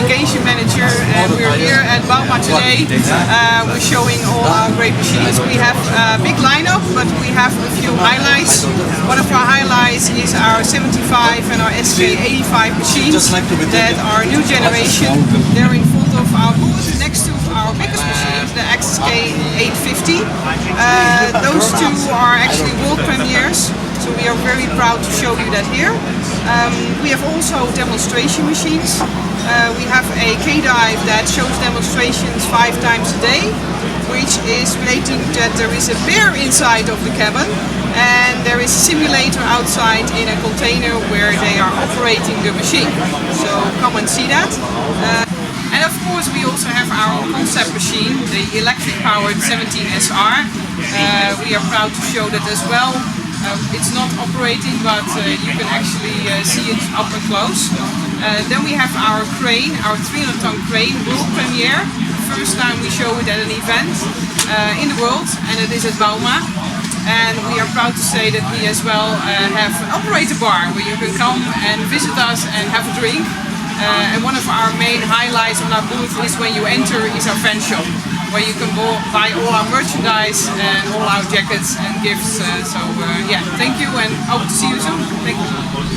application manager, and we're here at Bauma today. We're showing all our great machines. We have a big lineup, but we have a few highlights. One of our highlights is our 75 and our SK 85 machines that are new generation. They're in front of our booth next to our biggest machines, the XK 850. Those two are actually world premieres, so we are very proud to show you that here. We have also demonstration machines. We have a K-dive that shows demonstrations 5 times a day, which is relating that there is a bear inside of the cabin and there is a simulator outside in a container where they are operating the machine. So come and see that. And of course we also have our concept machine, the electric powered 17SR. We are proud to show that as well. It's not operating, but you can actually see it up and close. Then we have our crane, our 300-ton crane, world premiere. First time we show it at an event in the world, and it is at Bauma. And we are proud to say that we as well have an operator bar where you can come and visit us and have a drink. And one of our main highlights on our booth is when you enter is our fan shop, where you can buy all our merchandise and all our jackets and gifts. Yeah, thank you and hope to see you soon. Thank you.